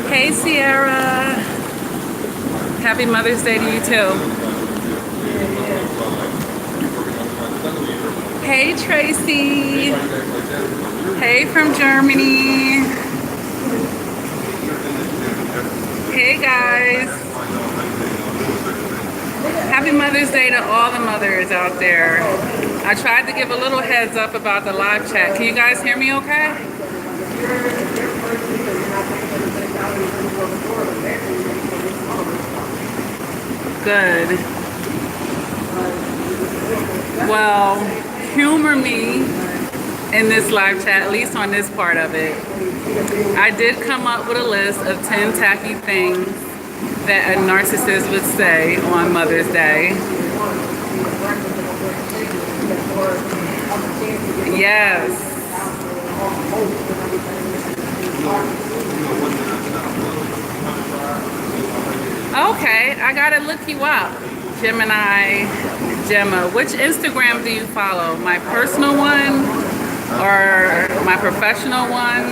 Hey Sierra, happy Mother's Day to you too. Hey Tracy, hey from Germany. Hey guys, happy Mother's Day to all the mothers out there. I tried to give a little heads up about the live chat. Can you guys hear me okay? Good. Well, humor me in this live chat, at least on this part of it. I did come up with a list of 10 tacky things that a narcissist would say on Mother's Day. Yes. Okay, I gotta look you up. Gemma. Which Instagram do you follow? My personal one or my professional one?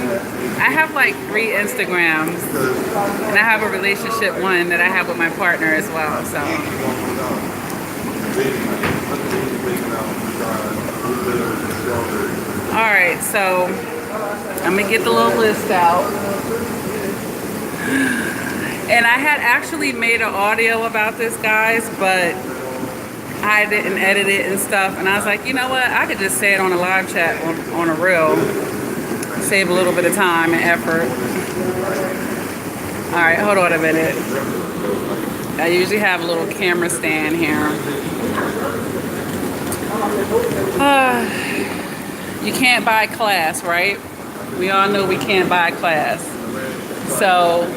I have like 3 Instagrams, and I have a relationship one that I have with my partner as well. So. All right, so I'm gonna get the little list out. And I had actually made an audio about this, guys, but I didn't edit it and stuff. And I was like, you know what? I could just say it on a live chat on a reel. Save a little bit of time and effort. All right, hold on a minute. I usually have a little camera stand here. You can't buy class, right? We all know we can't buy class. So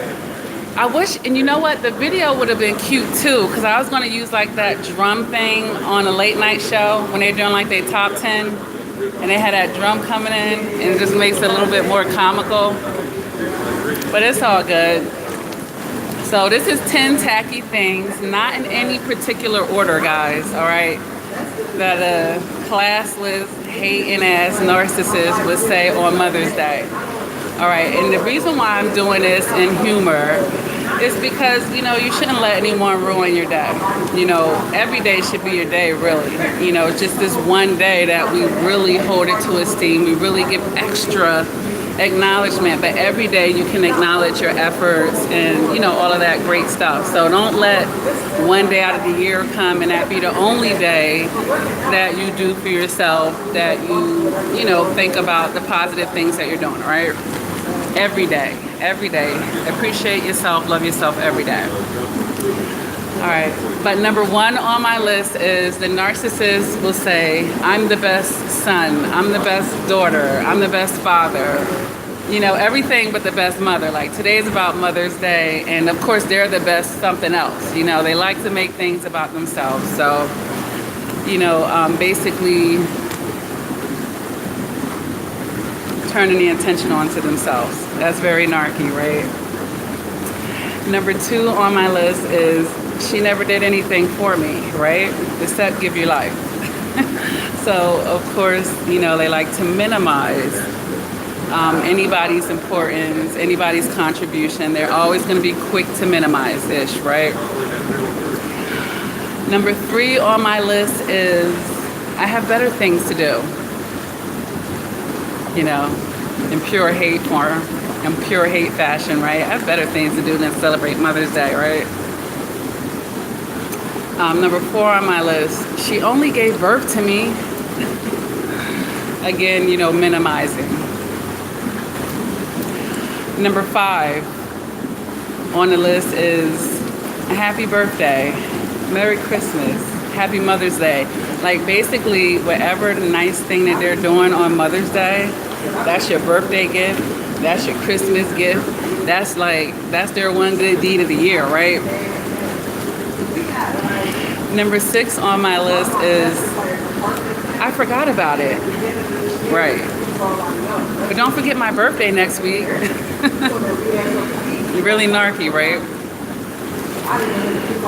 I wish, and you know what, the video would have been cute too, because I was going to use like that drum thing on a late night show when they're doing like their top 10, and they had that drum coming in, and it just makes it a little bit more comical. But it's all good. So this is 10 tacky things, not in any particular order, guys, all right, that a classless, hating ass narcissist would say on Mother's Day. All right, and the reason why I'm doing this in humor is because, you know, you shouldn't let anyone ruin your day. You know, every day should be your day, really. You know, just this one day that we really hold it to esteem. We really give extra acknowledgement, but every day you can acknowledge your efforts and, you know, all of that great stuff. So don't let one day out of the year come and that be the only day that you do for yourself, that you know, think about the positive things that you're doing, right? Every day, appreciate yourself, love yourself every day. All right, but number 1 on my list is the narcissist will say, I'm the best son, I'm the best daughter, I'm the best father, you know, everything but the best mother. Like today's about Mother's Day, and of course they're the best something else. You know, they like to make things about themselves. So, you know, basically turning the attention onto themselves. That's very narky, right? Number 2 on my list is she never did anything for me, right? Except give you life. So, of course, you know, they like to minimize anybody's importance, anybody's contribution. They're always going to be quick to minimize-ish, right? Number 3 on my list is I have better things to do. You know, in pure hate form, in pure hate fashion, right? I have better things to do than celebrate Mother's Day, right? Number 4 on my list, she only gave birth to me. Again, you know, minimizing. Number 5 on the list is a happy birthday, Merry Christmas, Happy Mother's Day. Like basically whatever the nice thing that they're doing on Mother's Day, that's your birthday gift, that's your Christmas gift, that's their one good deed of the year, right? Number 6 on my list is I forgot about it. Right. But don't forget my birthday next week. You're really narky, right?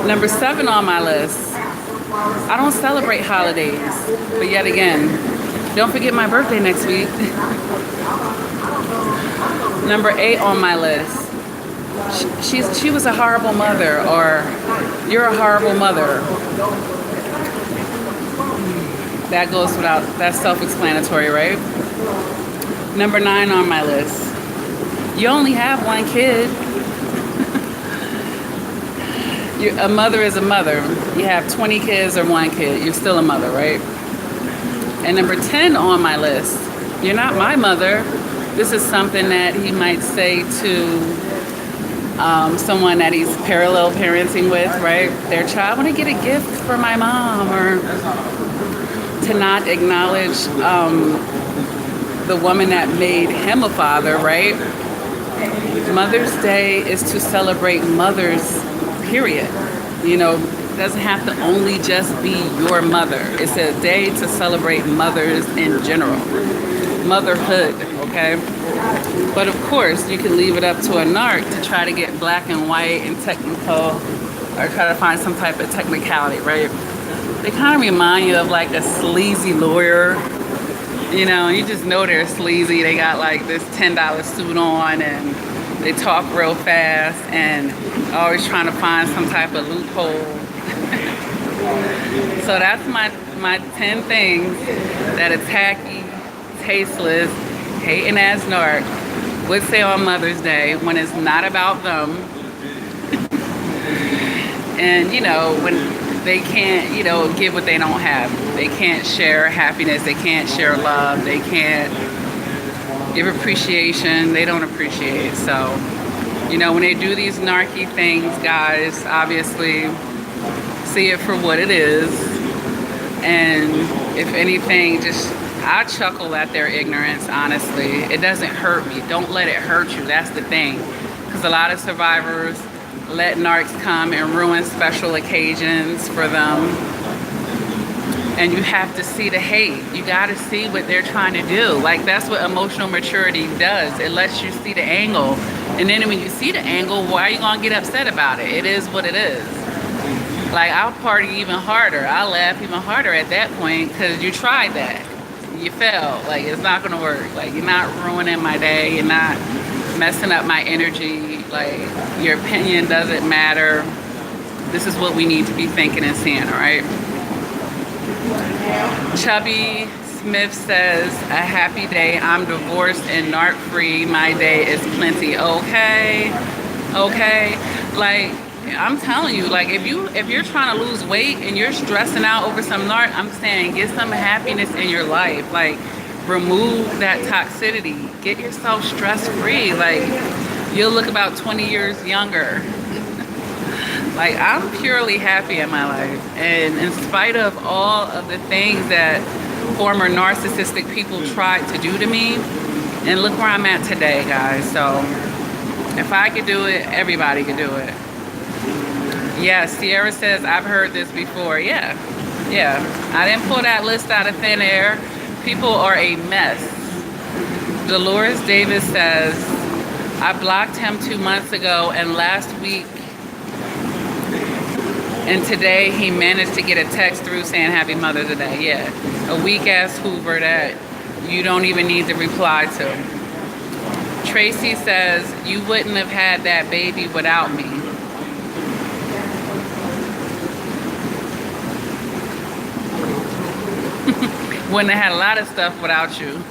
Number 7 on my list. I don't celebrate holidays, but yet again, don't forget my birthday next week. Number 8 on my list. She was a horrible mother, or you're a horrible mother. That goes without, that's self-explanatory, right? Number 9 on my list. You only have one kid. A mother is a mother. You have 20 kids or one kid, you're still a mother, right? And number 10 on my list. You're not my mother. This is something that he might say to someone that he's parallel parenting with, right? Their child, I want to get a gift for my mom, or to not acknowledge the woman that made him a father, right? Mother's Day is to celebrate mothers, period. You know, it doesn't have to only just be your mother. It's a day to celebrate mothers in general. Motherhood, okay? But of course, you can leave it up to a narc to try to get black and white and technical, or try to find some type of technicality, right? They kind of remind you of like a sleazy lawyer. You know, you just know they're sleazy. They got like this $10 suit on and they talk real fast and always trying to find some type of loophole. So that's my 10 things that a tacky, tasteless, hating ass narc would say on Mother's Day when it's not about them. And you know, when they can't, you know, give what they don't have. They can't share happiness, they can't share love, they can't give appreciation, they don't appreciate. So, you know, when they do these narky things, guys, obviously see it for what it is. And if anything, just, I chuckle at their ignorance, honestly. It doesn't hurt me. Don't let it hurt you. That's the thing. Because a lot of survivors let narcs come and ruin special occasions for them. And you have to see the hate. You got to see what they're trying to do. Like, that's what emotional maturity does. It lets you see the angle. And then when you see the angle, why are you going to get upset about it? It is what it is. Like, I'll party even harder. I'll laugh even harder at that point because you tried that. You failed. Like, it's not going to work. Like, you're not ruining my day. You're not messing up my energy. Like, your opinion doesn't matter. This is what we need to be thinking and seeing, all right? Chubby Smith says, a happy day. I'm divorced and narc free. My day is plenty. Okay. Like, I'm telling you, like, if you're trying to lose weight and you're stressing out over some narc, I'm saying get some happiness in your life. Like, remove that toxicity. Get yourself stress free. Like, you'll look about 20 years younger. Like, I'm purely happy in my life. And in spite of all of the things that former narcissistic people tried to do to me, and look where I'm at today, guys. So if I could do it, everybody could do it. Yes, Sierra says, I've heard this before. Yeah. I didn't pull that list out of thin air. People are a mess. Dolores Davis says, I blocked him 2 months ago, and last week and today he managed to get a text through saying Happy Mother's Day. Yeah, a weak ass Hoover that you don't even need to reply to. Tracy says, you wouldn't have had that baby without me. Wouldn't have had a lot of stuff without you.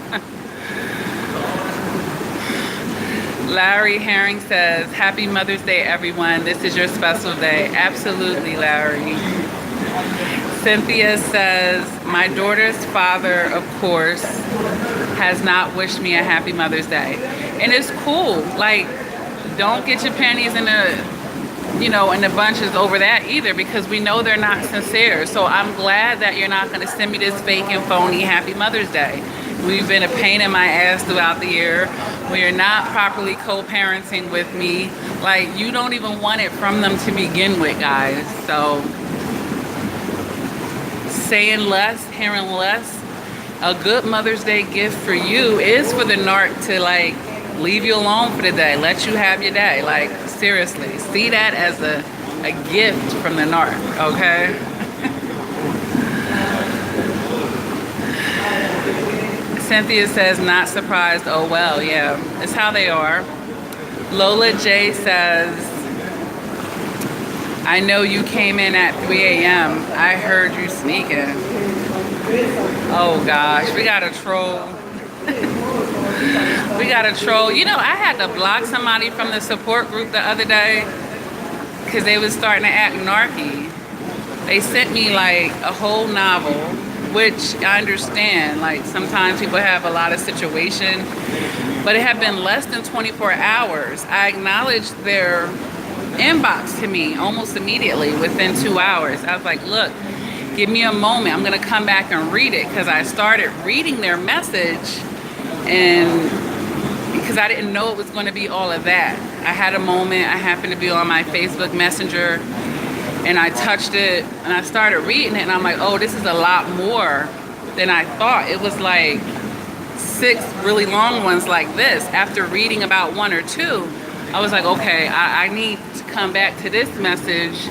Larry Herring says, Happy Mother's Day, everyone. This is your special day. Absolutely, Larry. Cynthia says, my daughter's father, of course, has not wished me a Happy Mother's Day. And it's cool. Like, don't get your panties in a you know, in the bunches over that either, because we know they're not sincere. So I'm glad that you're not going to send me this fake and phony Happy Mother's Day. We've been a pain in my ass throughout the year. We are not properly co-parenting with me. Like, you don't even want it from them to begin with, guys. So saying less, hearing less. A good Mother's Day gift for you is for the NARC to, like, leave you alone for the day. Let you have your day. Like, seriously. See that as a gift from the NARC, okay? Cynthia says, not surprised. Oh, well, yeah. It's how they are. Lola J says, I know you came in at 3 a.m. I heard you sneaking. Oh, gosh. We got a troll. We got a troll. You know, I had to block somebody from the support group the other day because they was starting to act narky. They sent me, like, a whole novel, which I understand. Like, sometimes people have a lot of situation, but it had been less than 24 hours. I acknowledged their inbox to me almost immediately within 2 hours. I was like, look, give me a moment. I'm going to come back and read it, because I started reading their message, and because I didn't know it was going to be all of that. I had a moment. I happened to be on my Facebook Messenger, and I touched it, and I started reading it, and I'm like, oh, this is a lot more than I thought. It was like 6 really long ones like this. After reading about 1 or 2, I was like, okay, I need to come back to this message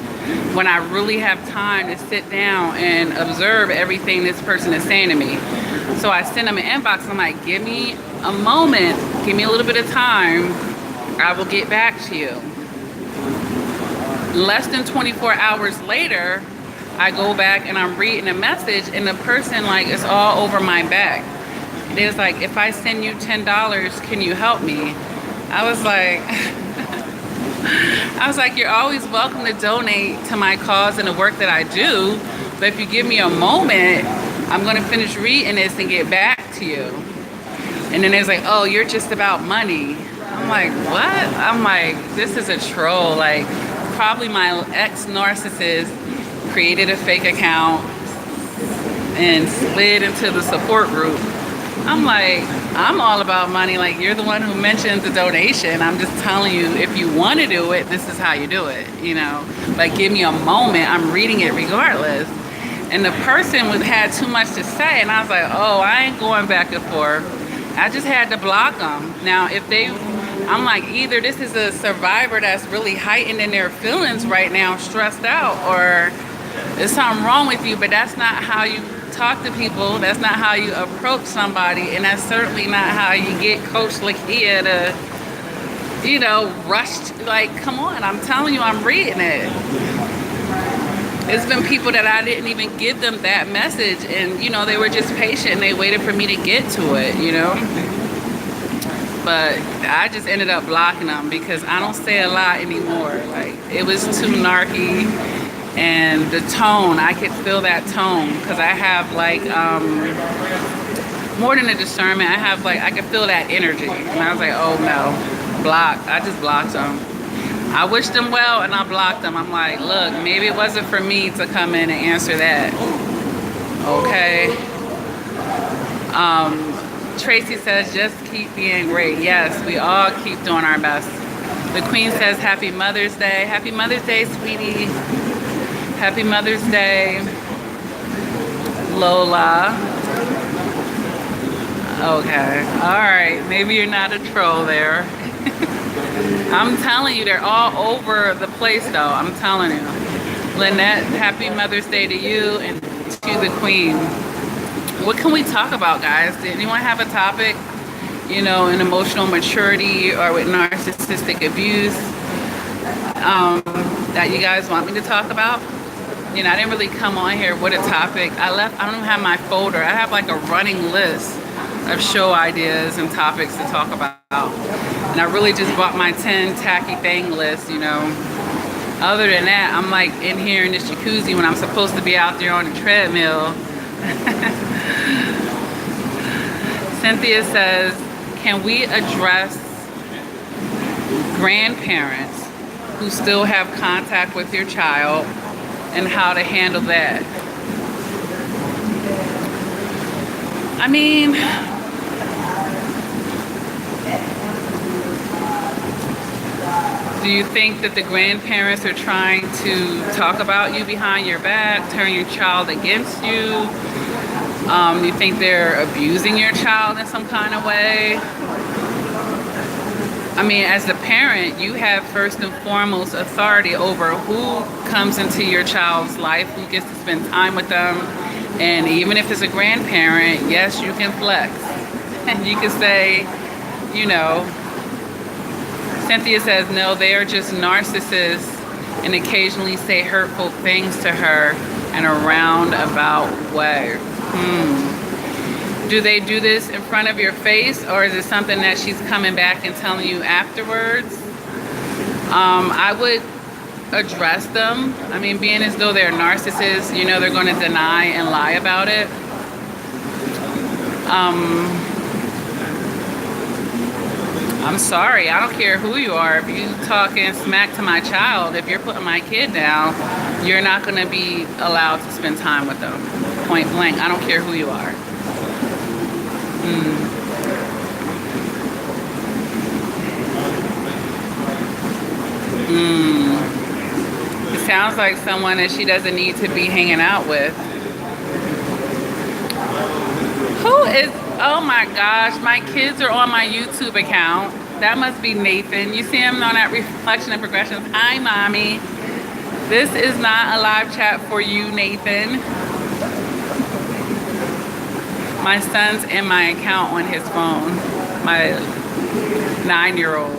when I really have time to sit down and observe everything this person is saying to me. So I sent them an inbox. I'm like, give me a moment, give me a little bit of time, I will get back to you. Less than 24 hours later, I go back and I'm reading a message, and the person, like, is all over my back. It was like, if I send you $10, can you help me? I was like, you're always welcome to donate to my cause and the work that I do, but if you give me a moment, I'm going to finish reading this and get back to you. And then it's like, oh, you're just about money. I'm like, what? I'm like, this is a troll. Like, probably my ex-narcissist created a fake account and slid into the support group. I'm like, I'm all about money. Like, you're the one who mentioned the donation. I'm just telling you, if you want to do it, this is how you do it, you know? Like, give me a moment. I'm reading it regardless. And the person had too much to say, and I was like, oh, I ain't going back and forth. I just had to block them. Now, I'm like, either this is a survivor that's really heightened in their feelings right now, stressed out, or there's something wrong with you, but that's not how you talk to people. That's not how you approach somebody, and that's certainly not how you get Coach Lakia to, you know, rush. Like, come on, I'm telling you, I'm reading it. It's been people that I didn't even give them that message, and, you know, they were just patient and they waited for me to get to it, you know. But I just ended up blocking them because I don't say a lot anymore. Like, it was too narky. And the tone, I could feel that tone, because I have, like, more than a discernment, I could feel that energy. And I was like, oh no, block. I just blocked them. I wished them well, and I blocked them. I'm like, look, maybe it wasn't for me to come in and answer that. Okay. Tracy says, just keep being great. Yes, we all keep doing our best. The Queen says, happy Mother's Day. Happy Mother's Day, sweetie. Happy Mother's Day, Lola. Okay, all right, maybe you're not a troll there. I'm telling you, they're all over the place though, I'm telling you. Lynette, happy Mother's Day to you and to the Queen. What can we talk about, guys? Did anyone have a topic, you know, in emotional maturity or with narcissistic abuse that you guys want me to talk about? You know, I didn't really come on here with a topic. I don't even have my folder. I have like a running list of show ideas and topics to talk about. And I really just bought my 10 tacky thing list, you know. Other than that, I'm like in here in this jacuzzi when I'm supposed to be out there on the treadmill. Cynthia says, can we address grandparents who still have contact with your child and how to handle that. I mean, do you think that the grandparents are trying to talk about you behind your back, turn your child against you? Do you think they're abusing your child in some kind of way? I mean, as a parent, you have first and foremost authority over who comes into your child's life, who gets to spend time with them. And even if it's a grandparent, yes, you can flex. And you can say, you know, Cynthia says, no, they are just narcissists and occasionally say hurtful things to her in a roundabout way. Do they do this in front of your face, or is it something that she's coming back and telling you afterwards? I would address them. I mean, being as though they're narcissists, you know, they're going to deny and lie about it. I'm sorry, I don't care who you are. If you talking smack to my child, if you're putting my kid down, you're not going to be allowed to spend time with them. Point blank. I don't care who you are. It sounds like someone that she doesn't need to be hanging out with. Who is, oh my gosh, my kids are on my YouTube account. That must be Nathan. You see him on that Reflection and Progressions. Hi, Mommy. This is not a live chat for you, Nathan. My son's in my account on his phone. My 9-year-old.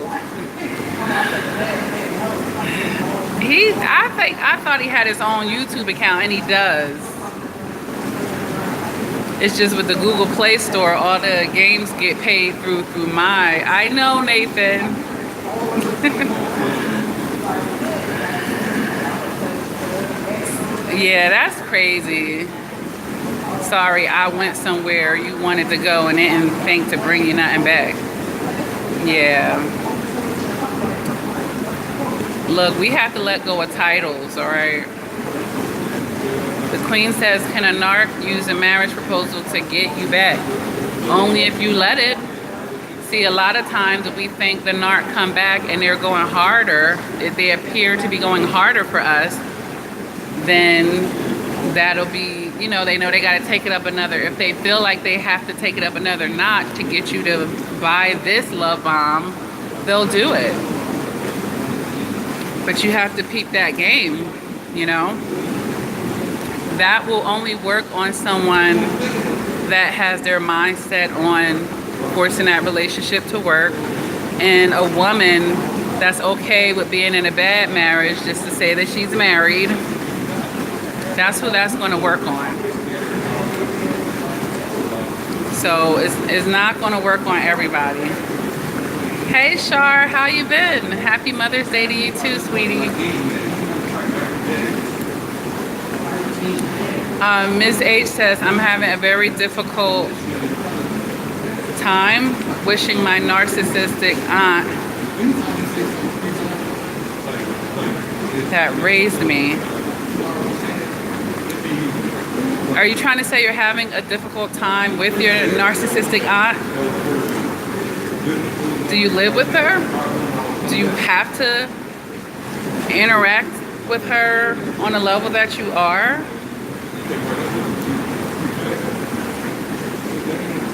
I thought he had his own YouTube account, and he does. It's just with the Google Play Store, all the games get paid through my. I know, Nathan. Yeah, that's crazy. Sorry, I went somewhere you wanted to go and didn't think to bring you nothing back. Yeah. Look, we have to let go of titles, all right? The Queen says, can a narc use a marriage proposal to get you back? Only if you let it. See, a lot of times we think the narc come back and they're going harder, if they appear to be going harder for us, then that'll be, you know they got to take it up another. If they feel like they have to take it up another notch to get you to buy this love bomb, they'll do it. But you have to peep that game, you know. That will only work on someone that has their mindset on forcing that relationship to work, and a woman that's okay with being in a bad marriage just to say that she's married. That's who that's going to work on. So it's not going to work on everybody. Hey Shar, how you been? Happy Mother's Day to you too, sweetie. Ms. H says, I'm having a very difficult time wishing my narcissistic aunt that raised me. Are you trying to say you're having a difficult time with your narcissistic aunt? Do you live with her? Do you have to interact with her on a level that you are?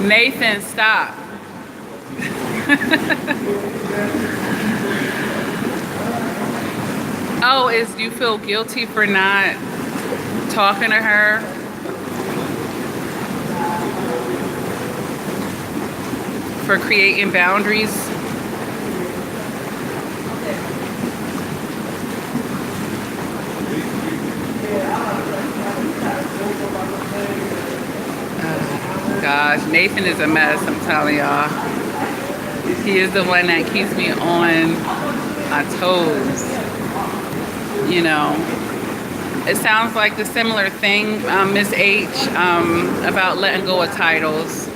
Nathan, stop. Oh, do you feel guilty for not talking to her? For creating boundaries? Gosh, Nathan is a mess, I'm telling y'all. He is the one that keeps me on my toes. You know, it sounds like the similar thing, Miss H, about letting go of titles.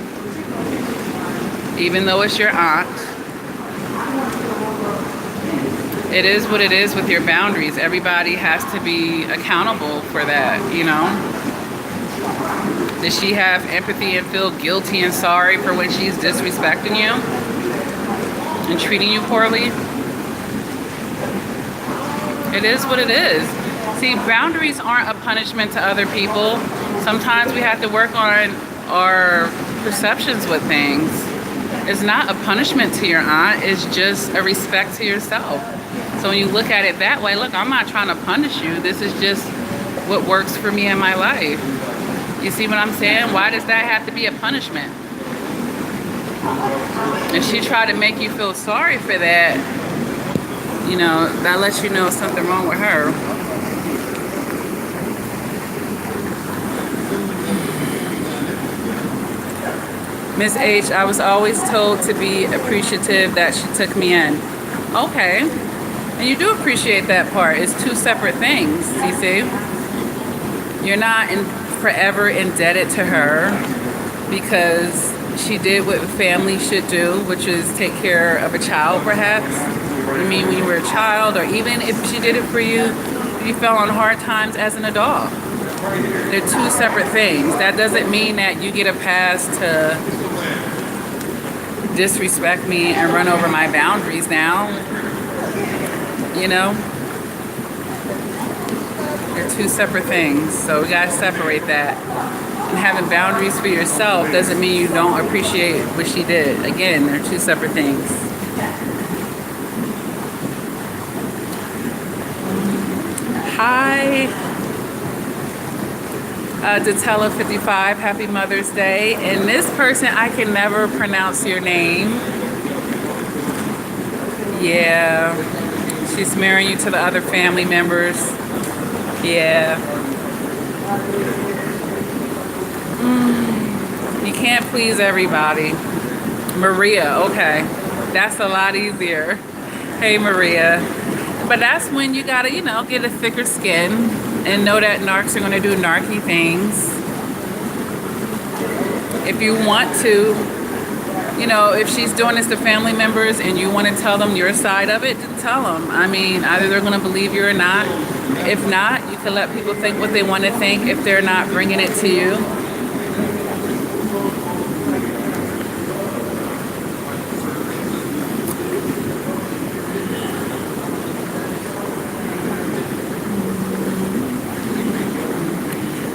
Even though it's your aunt, it is what it is with your boundaries. Everybody has to be accountable for that, you know? Does she have empathy and feel guilty and sorry for when she's disrespecting you and treating you poorly? It is what it is. See, boundaries aren't a punishment to other people. Sometimes we have to work on our perceptions with things. It's not a punishment to your aunt, it's just a respect to yourself. So when you look at it that way, look, I'm not trying to punish you. This is just what works for me in my life. You see what I'm saying? Why does that have to be a punishment? If she tried to make you feel sorry for that, you know, that lets you know something wrong with her. Miss H, I was always told to be appreciative that she took me in. Okay. And you do appreciate that part. It's two separate things, you see? You're not forever indebted to her because she did what family should do, which is take care of a child, perhaps. I mean, when you were a child, or even if she did it for you, you fell on hard times as an adult. They're two separate things. That doesn't mean that you get a pass to disrespect me and run over my boundaries now. You know? They're two separate things. So we gotta separate that. And having boundaries for yourself doesn't mean you don't appreciate what she did. Again, they're two separate things. Hi. Detella 55, happy Mother's Day. And this person, I can never pronounce your name. Yeah. She's marrying you to the other family members. Yeah. You can't please everybody. Maria, okay. That's a lot easier. Hey, Maria. But that's when you gotta, you know, get a thicker skin and know that narcs are gonna do narky things. If you want to, you know, if she's doing this to family members and you want to tell them your side of it, then tell them. I mean, either they're going to believe you or not. If not, you can let people think what they want to think if they're not bringing it to you.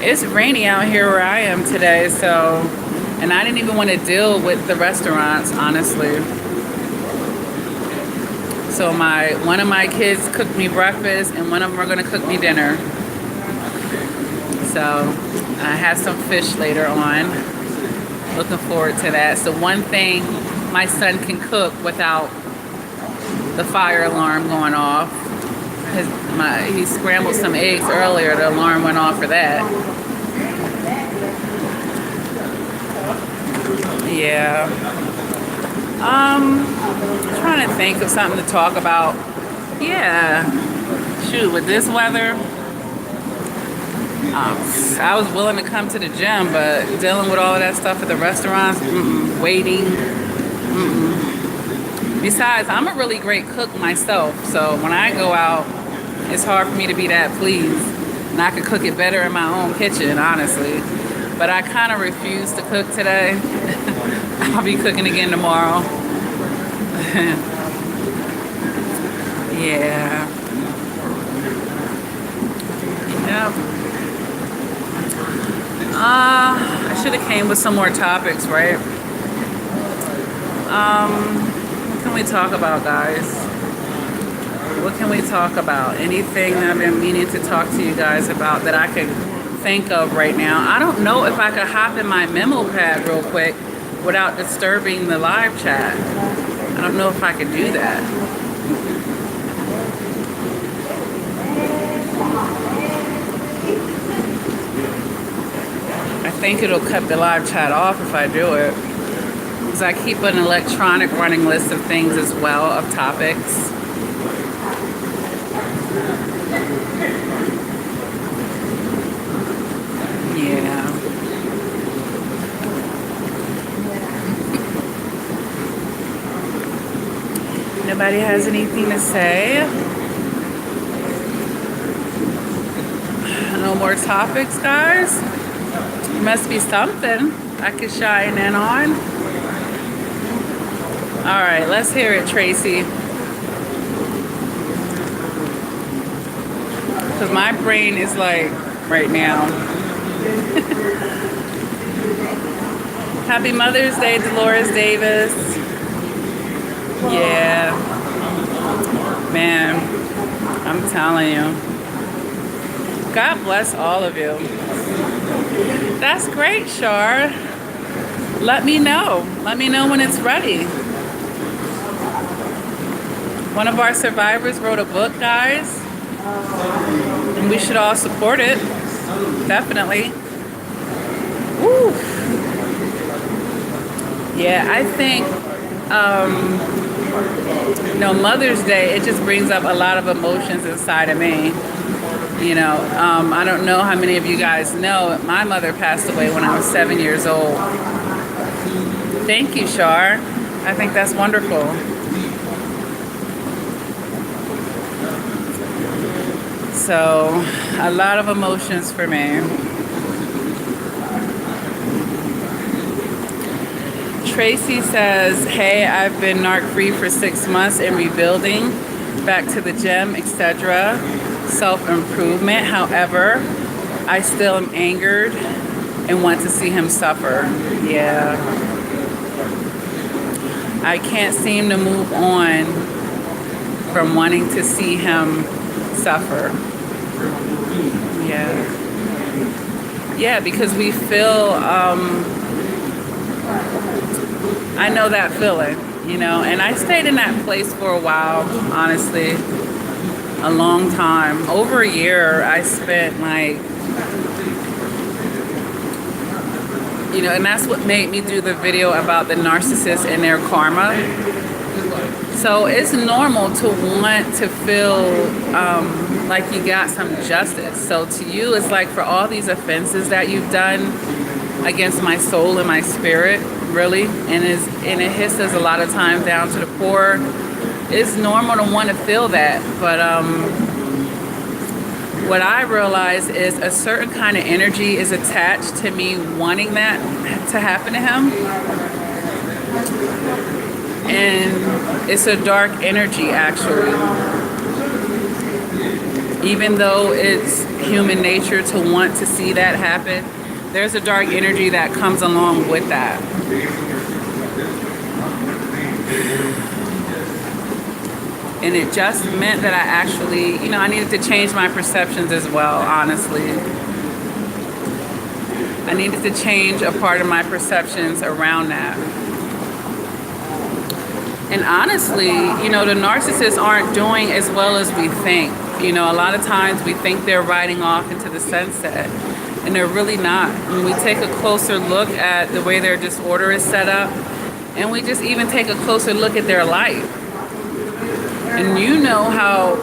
It's rainy out here where I am today, so, and I didn't even want to deal with the restaurants, honestly. So one of my kids cooked me breakfast and one of them are going to cook me dinner. So I have some fish later on. Looking forward to that. So one thing my son can cook without the fire alarm going off. He scrambled some eggs earlier, the alarm went off for that. Yeah. Trying to think of something to talk about. Yeah. Shoot, with this weather, I was willing to come to the gym, but dealing with all of that stuff at the restaurants, waiting. Besides, I'm a really great cook myself, so when I go out, it's hard for me to be that pleased. And I could cook it better in my own kitchen, honestly. But I kind of refuse to cook today. I'll be cooking again tomorrow. Yeah. Yep. I should have came with some more topics, right? What can we talk about, guys? What can we talk about? Anything that I've been meaning to talk to you guys about that I could think of right now? I don't know if I could hop in my memo pad real quick without disturbing the live chat. I don't know if I could do that. I think it'll cut the live chat off if I do it. Because I keep an electronic running list of things as well, of topics. Yeah. Nobody has anything to say? more topics, guys? Must be something I could shine in on. All right, let's hear it, Tracy. Because my brain is like, right now. Happy Mother's Day, Dolores Davis. Yeah. Man, I'm telling you. God bless all of you. That's great, Shar. Let me know. Let me know when it's ready. One of our survivors wrote a book, guys. And we should all support it. Definitely. Woo. Yeah, I think, Mother's Day, it just brings up a lot of emotions inside of me. I don't know how many of you guys know, my mother passed away when I was 7 years old. Thank you, Shar. I think that's wonderful. So, a lot of emotions for me. Tracy says, hey, I've been NARC free for 6 months and rebuilding, back to the gym, etc. Self-improvement. However, I still am angered and want to see him suffer. Yeah. I can't seem to move on from wanting to see him suffer. Yeah. Yeah, because we feel, I know that feeling, and I stayed in that place for a while, honestly, a long time. Over a year, I spent and that's what made me do the video about the narcissist and their karma. So it's normal to want to feel like you got some justice. So to you, it's like for all these offenses that you've done against my soul and my spirit, really, and it hits us a lot of times down to the core. It's normal to want to feel that, but what I realize is a certain kind of energy is attached to me wanting that to happen to him, and it's a dark energy, actually. Even though it's human nature to want to see that happen, there's a dark energy that comes along with that. And it just meant that I actually, I needed to change my perceptions as well, honestly. I needed to change a part of my perceptions around that. And honestly, the narcissists aren't doing as well as we think. A lot of times we think they're riding off into the sunset, and they're really not. When we take a closer look at the way their disorder is set up, and we just even take a closer look at their life, and you know how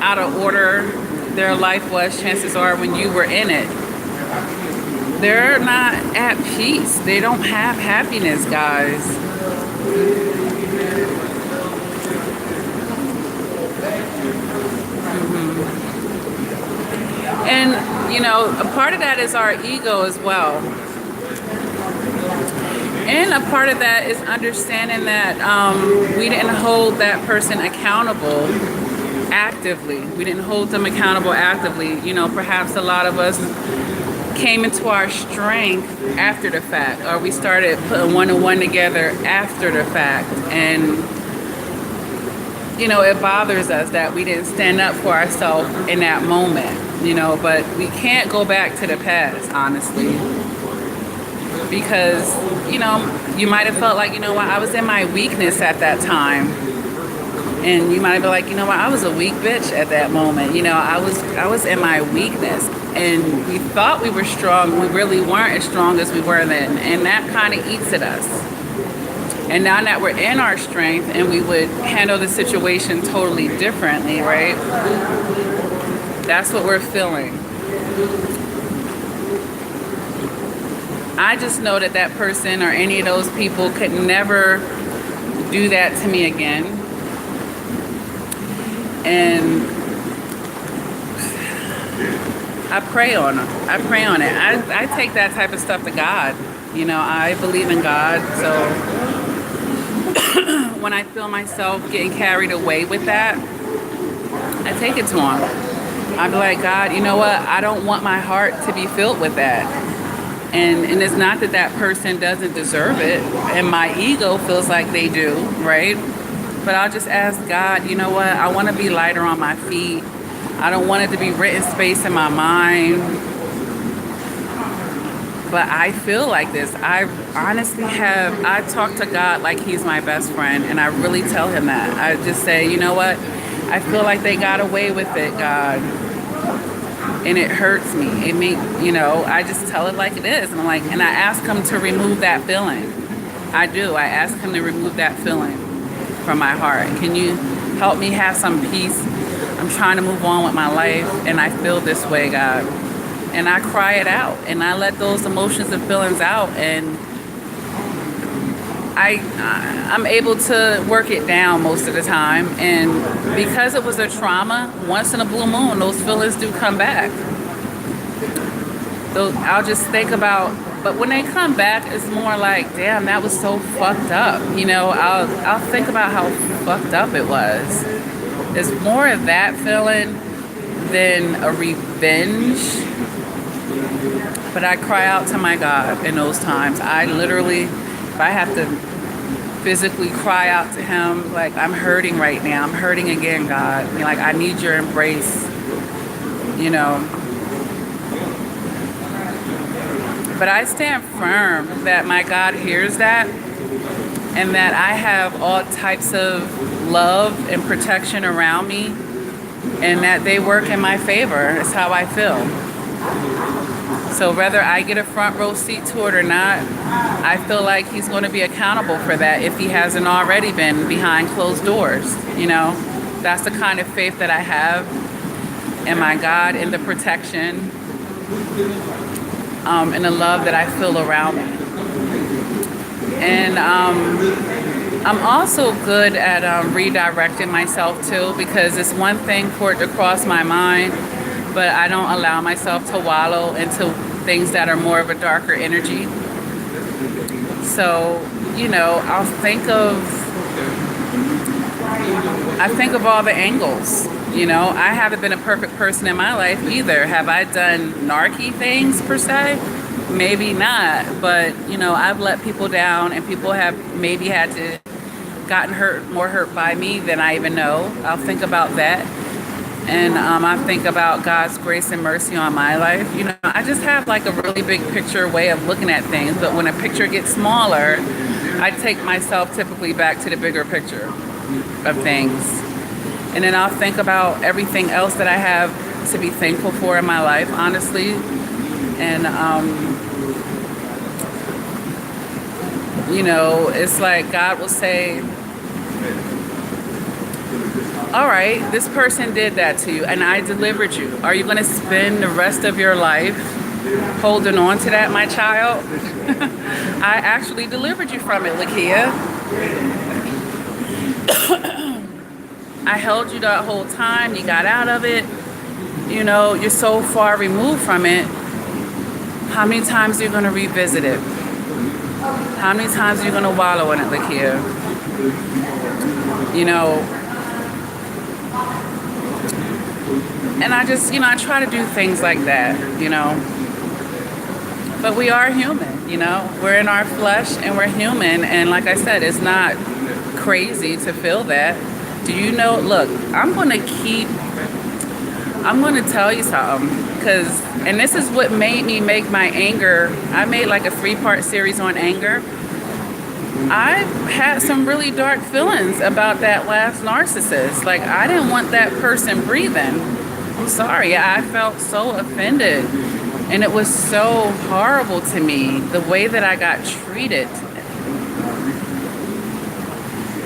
out of order their life was, chances are, when you were in it. They're not at peace. They don't have happiness, guys. And, a part of that is our ego as well. And a part of that is understanding that we didn't hold that person accountable actively. We didn't hold them accountable actively. Perhaps a lot of us came into our strength after the fact, or we started putting one and one together after the fact. And, it bothers us that we didn't stand up for ourselves in that moment, but we can't go back to the past, honestly. Because, you might have felt like, I was in my weakness at that time. And you might have been like, I was a weak bitch at that moment. I was in my weakness. And we thought we were strong. We really weren't as strong as we were then. And that kind of eats at us. And now that we're in our strength and we would handle the situation totally differently, right? That's what we're feeling. I just know that that person or any of those people could never do that to me again. And I pray on it. I take that type of stuff to God. You know, I believe in God, so when I feel myself getting carried away with that, I take it to him. I'm like, God, you know what? I don't want my heart to be filled with that. And it's not that that person doesn't deserve it, and my ego feels like they do, right? But I'll just ask God, you know what? I want to be lighter on my feet. I don't want it to be written space in my mind. But I feel like this. I honestly I talk to God like he's my best friend, and I really tell him that. I just say, you know what? I feel like they got away with it, God. And it hurts me. I just tell it like it is. And I'm like, and I ask him to remove that feeling. I do. I ask him to remove that feeling from my heart. Can you help me have some peace? I'm trying to move on with my life, and I feel this way, God. And I cry it out, and I let those emotions and feelings out, and I'm able to work it down most of the time. And because it was a trauma, once in a blue moon, those feelings do come back. I'll just think about, but when they come back, it's more like, damn, that was so fucked up. You know, I'll think about how fucked up it was. It's more of that feeling than a revenge. But I cry out to my God in those times. I literally, if I have to physically cry out to him, like, I'm hurting right now. I'm hurting again, God. I mean, like, I need your embrace, you know. But I stand firm that my God hears that, and that I have all types of love and protection around me, and that they work in my favor. Is how I feel. So whether I get a front row seat to it or not, I feel like he's going to be accountable for that if he hasn't already been behind closed doors. You know, that's the kind of faith that I have in my God, in the protection, and the love that I feel around me. And I'm also good at redirecting myself too, because it's one thing for it to cross my mind, but I don't allow myself to wallow into things that are more of a darker energy. So, you know, I think of all the angles. You know, I haven't been a perfect person in my life either. Have I done narky things per se? Maybe not, but you know, I've let people down, and people have maybe had to gotten more hurt by me than I even know. I'll think about that. And I think about God's grace and mercy on my life. You know, I just have like a really big picture way of looking at things. But when a picture gets smaller, I take myself typically back to the bigger picture of things. And then I'll think about everything else that I have to be thankful for in my life, honestly. And, you know, it's like God will say, all right, this person did that to you, and I delivered you. Are you going to spend the rest of your life holding on to that, my child? I actually delivered you from it, Lakia. I held you that whole time. You got out of it. You know, you're so far removed from it. How many times are you going to revisit it? How many times are you going to wallow in it, Lakia? You know, and I just, you know, I try to do things like that, you know. But we are human, you know. We're in our flesh and we're human. And like I said, it's not crazy to feel that. Do you know, look, I'm going to tell you something. And this is what made me make my anger. I made like a 3-part series on anger. I had some really dark feelings about that last narcissist. Like, I didn't want that person breathing. I'm sorry. I felt so offended. And it was so horrible to me, the way that I got treated.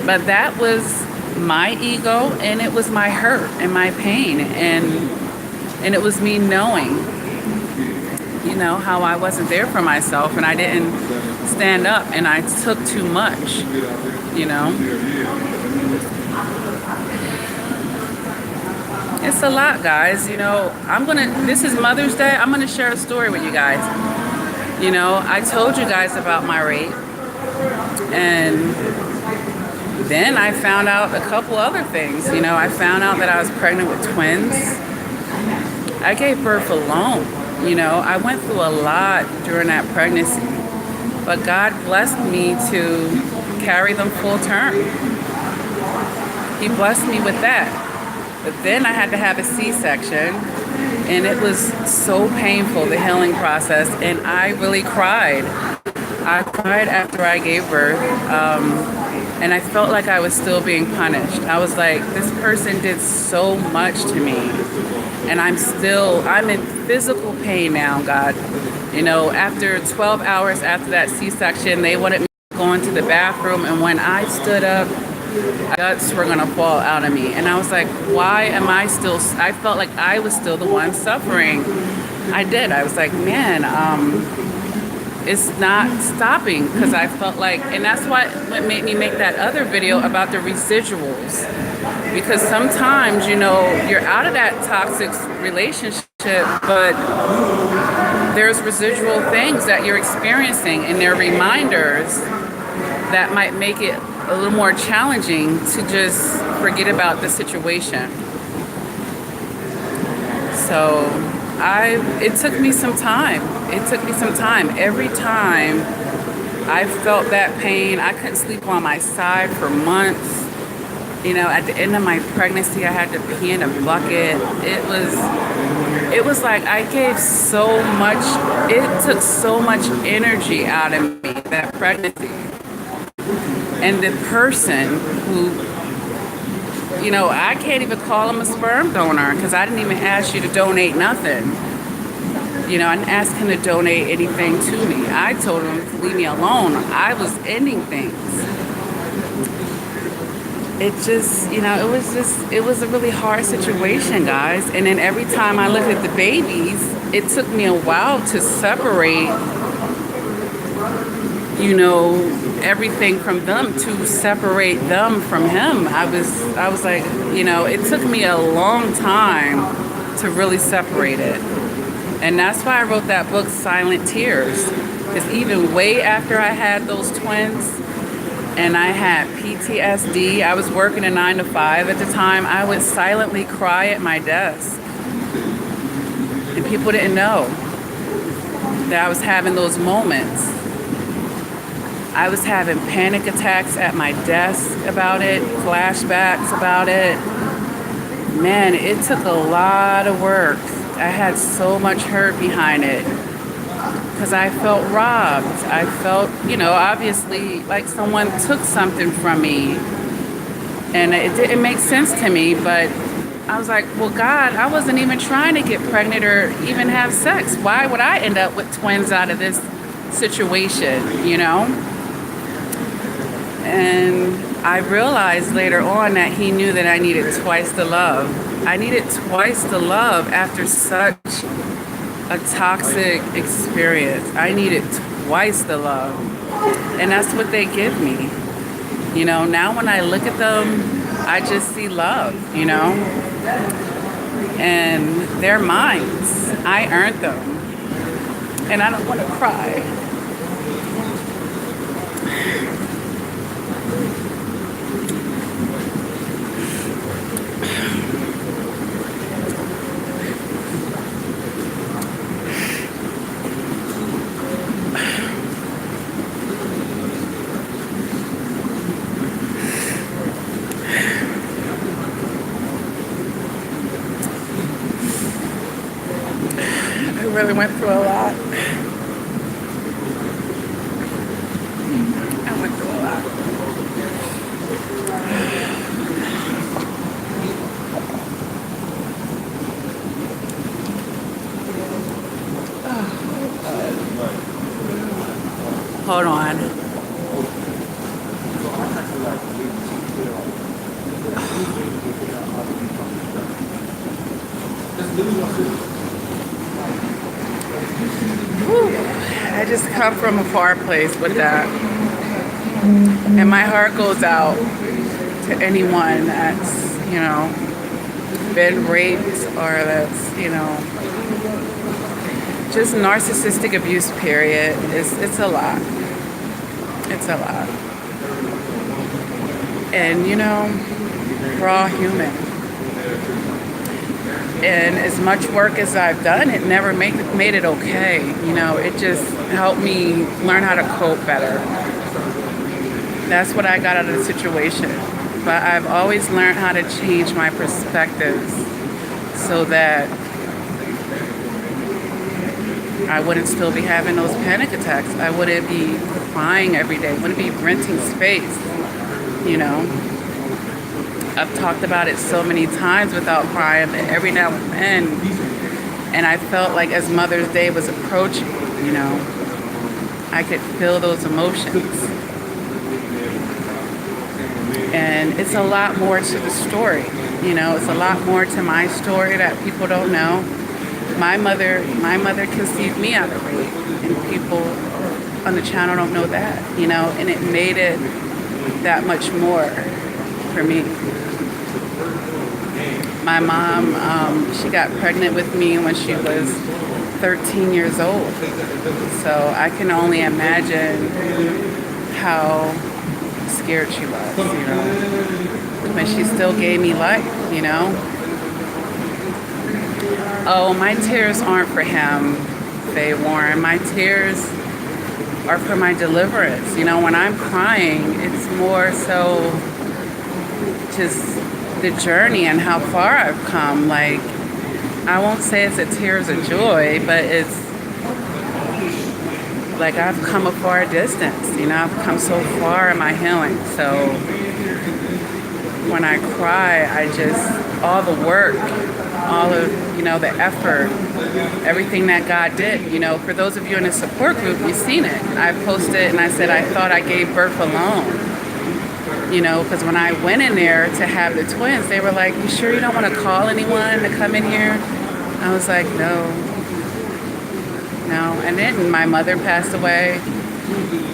But that was my ego, and it was my hurt and my pain. And it was me knowing, you know, how I wasn't there for myself, and I didn't stand up, and I took too much, you know. It's a lot, guys. You know, this is Mother's Day. I'm gonna share a story with you guys. You know, I told you guys about my rape, and then I found out a couple other things. You know, I found out that I was pregnant with twins. I gave birth alone. You know, I went through a lot during that pregnancy, but God blessed me to carry them full term. He blessed me with that. But then I had to have a C-section, and it was so painful, the healing process, and I really cried. I cried after I gave birth, and I felt like I was still being punished. I was like, this person did so much to me, and I'm in physical pain now, God. You know, after 12 hours after that C-section, they wanted me to go into the bathroom, and when I stood up, guts were gonna fall out of me, and I was like, why am I still? I felt like I was still the one suffering. I did. I was like, man, it's not stopping, because I felt like, and that's what made me make that other video about the residuals, because sometimes, you know, you're out of that toxic relationship, but there's residual things that you're experiencing, and they're reminders that might make it a little more challenging to just forget about the situation. So it took me some time. Every time I felt that pain, I couldn't sleep on my side for months. You know, at the end of my pregnancy, I had to pee in a bucket. It was like I gave so much, it took so much energy out of me, that pregnancy. And the person who, you know, I can't even call him a sperm donor, because I didn't even ask you to donate nothing. You know, I didn't ask him to donate anything to me. I told him to leave me alone. I was ending things. It just, you know, it was a really hard situation, guys. And then every time I looked at the babies, it took me a while to separate, you know, everything from them, to separate them from him. I was like, you know, it took me a long time to really separate it. And that's why I wrote that book, Silent Tears. Because even way after I had those twins and I had PTSD, I was working a 9 to 5 at the time, I would silently cry at my desk. And people didn't know that I was having those moments. I was having panic attacks at my desk about it, flashbacks about it. Man, it took a lot of work. I had so much hurt behind it, because I felt robbed. I felt, you know, obviously like someone took something from me, and it didn't make sense to me, but I was like, well, God, I wasn't even trying to get pregnant or even have sex. Why would I end up with twins out of this situation, you know? And I realized later on that he knew that I needed twice the love. I needed twice the love after such a toxic experience. I needed twice the love. And that's what they give me. You know, now when I look at them, I just see love, you know? And they're mine. I earned them. And I don't want to cry. I really went through a lot. I went through a lot. Hold on. I just come from a far place with that. And my heart goes out to anyone that's, you know, been raped or that's, you know, just narcissistic abuse, period. It's a lot. It's a lot. And, you know, we're all human. And as much work as I've done, it never made it okay. You know, it just helped me learn how to cope better. That's what I got out of the situation. But I've always learned how to change my perspectives so that I wouldn't still be having those panic attacks. I wouldn't be crying every day. I wouldn't be renting space, you know. I've talked about it so many times without crying, but every now and then. And I felt like as Mother's Day was approaching, you know, I could feel those emotions. And it's a lot more to the story, you know. It's a lot more to my story that people don't know. My mother conceived me out of rape, and people on the channel don't know that, you know. And it made it that much more for me. My mom, she got pregnant with me when she was 13 years old. So I can only imagine how scared she was, you know. But she still gave me life, you know. Oh, my tears aren't for him, Faye Warren. My tears are for my deliverance. You know, when I'm crying, it's more so just the journey and how far I've come. Like, I won't say it's a tears of joy, but it's like I've come a far distance. You know, I've come so far in my healing. So when I cry, I just, all the work, all of, you know, the effort, everything that God did. You know, for those of you in the support group, you've seen it. I posted and I said I thought I gave birth alone. You know, because when I went in there to have the twins, they were like, "You sure you don't want to call anyone to come in here?" I was like, no. And then my mother passed away.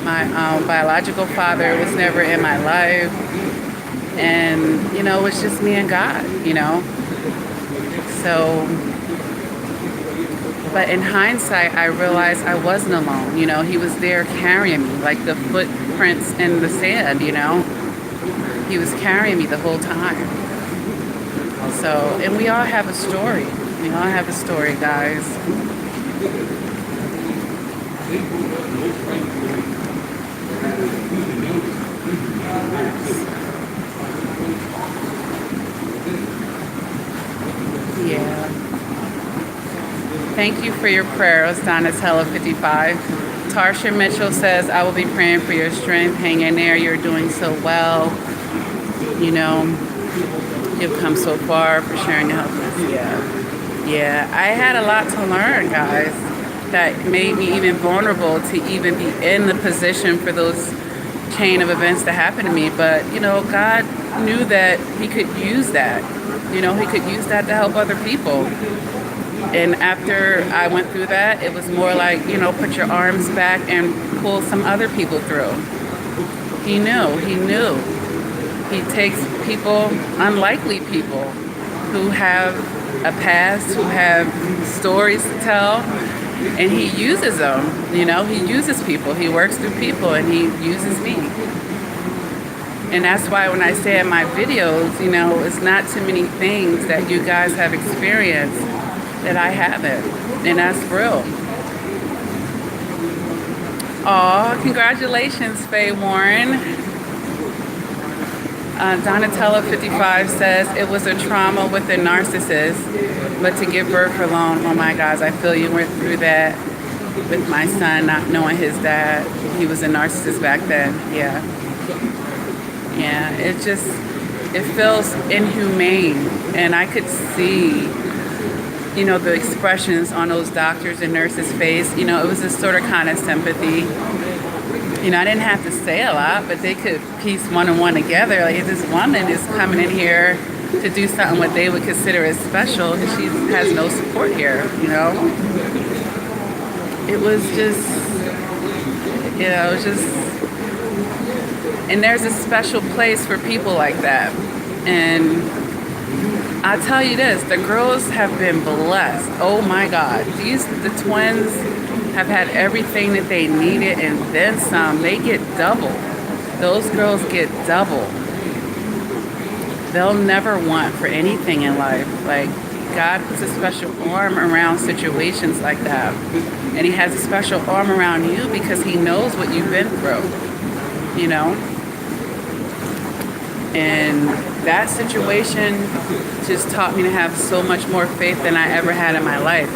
My biological father was never in my life. And, you know, it was just me and God, you know. So, but in hindsight, I realized I wasn't alone. You know, he was there carrying me, like the footprints in the sand, you know. He was carrying me the whole time. So, and we all have a story. We all have a story, guys. Yeah. Thank you for your prayers, Donatella 55. Tarsha Mitchell says, I will be praying for your strength. Hang in there. You're doing so well. You know, you've come so far for sharing your helpness. Yeah. I had a lot to learn, guys, that made me even vulnerable to even be in the position for those chain of events to happen to me. But, you know, God knew that he could use that. You know, he could use that to help other people. And after I went through that, it was more like, you know, put your arms back and pull some other people through. He knew. He takes people, unlikely people, who have a past, who have stories to tell, and he uses them. You know, he uses people. He works through people, and he uses me. And that's why when I say in my videos, you know, it's not too many things that you guys have experienced that I haven't. And that's real. Aw, congratulations, Faye Warren. Donatella 55 says, it was a trauma with a narcissist, but to give birth alone, oh my gosh, I feel you went through that with my son not knowing his dad. He was a narcissist back then, yeah, it feels inhumane. And I could see, you know, the expressions on those doctors and nurses' face. You know, it was this sort of kind of sympathy. You know, I didn't have to say a lot, but they could piece one and one together. Like, this woman is coming in here to do something what they would consider as special, and she has no support here, you know? It was just, you know, and there's a special place for people like that. And I'll tell you this, the girls have been blessed. Oh my God. The twins have had everything that they needed and then some. They get double. Those girls get double. They'll never want for anything in life. Like, God puts a special arm around situations like that. And he has a special arm around you because he knows what you've been through, you know? And that situation just taught me to have so much more faith than I ever had in my life.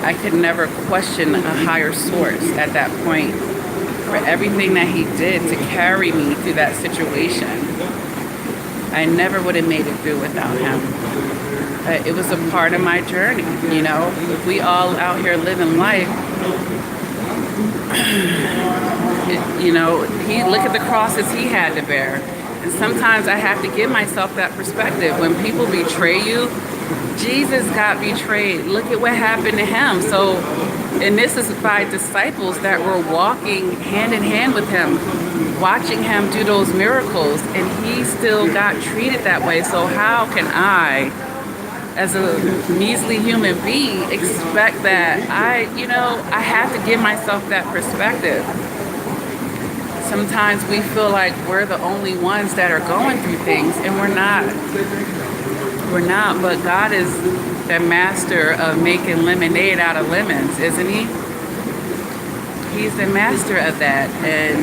I could never question a higher source at that point for everything that he did to carry me through that situation. I never would have made it through without him. It was a part of my journey, you know. We all out here living life. You know, look at the crosses he had to bear. And sometimes I have to give myself that perspective. When people betray you, Jesus got betrayed. Look at what happened to him. So, and this is by disciples that were walking hand in hand with him, watching him do those miracles, and he still got treated that way. So how can I, as a measly human being, expect that? I have to give myself that perspective. Sometimes we feel like we're the only ones that are going through things, and we're not. We're not, but God is the master of making lemonade out of lemons, isn't he? He's the master of that, and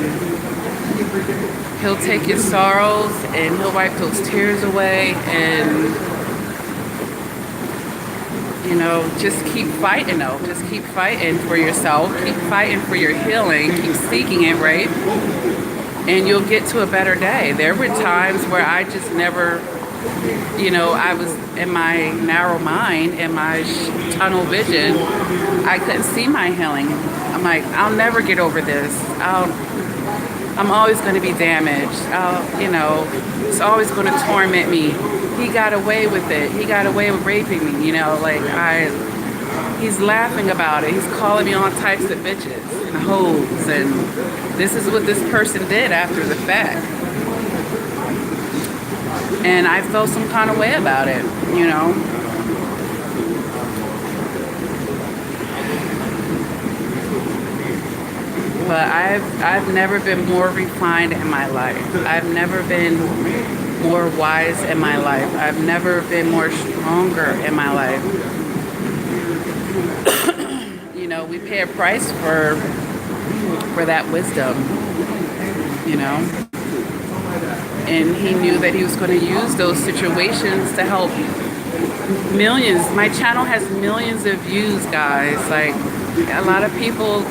he'll take your sorrows and he'll wipe those tears away, and you know, just keep fighting though. Just keep fighting for yourself. Keep fighting for your healing. Keep seeking it, right? And you'll get to a better day. There were times where I just never, you know, I was in my narrow mind, in my tunnel vision. I couldn't see my healing. I'm like, I'll never get over this. I'm always going to be damaged. You know, it's always going to torment me. He got away with it. He got away with raping me, you know, like he's laughing about it. He's calling me all types of bitches and hoes, and this is what this person did after the fact. And I felt some kind of way about it, you know. But I've never been more refined in my life. I've never been more wise in my life. I've never been more stronger in my life. You know, we pay a price for that wisdom, you know. And he knew that he was going to use those situations to help millions. My channel has millions of views, guys. Like, a lot of people,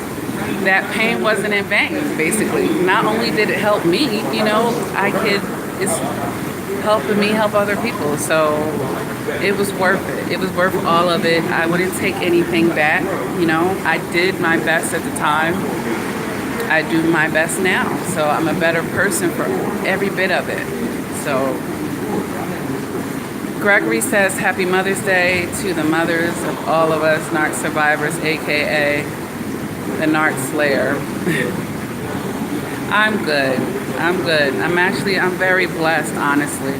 that pain wasn't in vain, basically. Not only did it help me, you know, it's helping me help other people. So it was worth it. It was worth all of it. I wouldn't take anything back, you know. I did my best at the time. I do my best now. So I'm a better person for every bit of it. So Gregory says, Happy Mother's Day to the mothers of all of us NARC survivors, aka the NARC Slayer. I'm good. I'm good. I'm very blessed, honestly.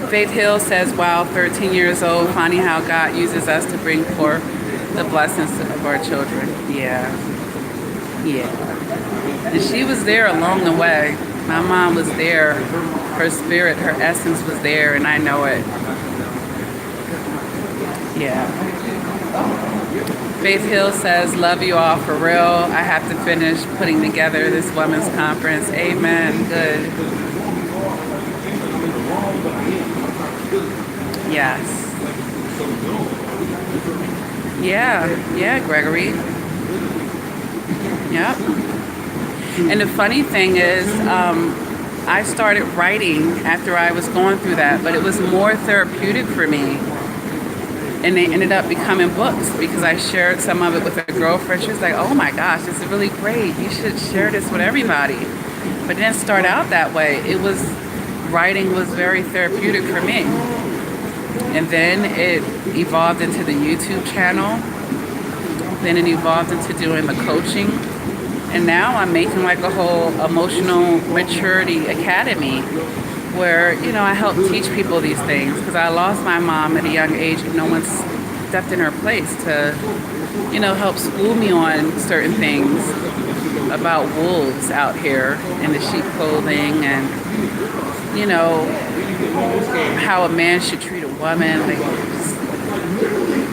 Faith Hill says, wow, 13 years old, finding how God uses us to bring forth the blessings of our children. Yeah. And she was there along the way. My mom was there. Her spirit, her essence was there, and I know it. Yeah. Faith Hill says, love you all for real. I have to finish putting together this women's conference. Amen. Good. Yes. Yeah, Gregory. Yep. And the funny thing is, I started writing after I was going through that, but it was more therapeutic for me. And they ended up becoming books because I shared some of it with a girlfriend. She was like, oh my gosh, this is really great. You should share this with everybody. But it didn't start out that way. Writing was very therapeutic for me. And then it evolved into the YouTube channel. Then it evolved into doing the coaching. And now I'm making like a whole emotional maturity academy where, you know, I help teach people these things because I lost my mom at a young age and no one stepped in her place to, you know, help school me on certain things about wolves out here in the sheep clothing and, you know, how a man should treat a woman, like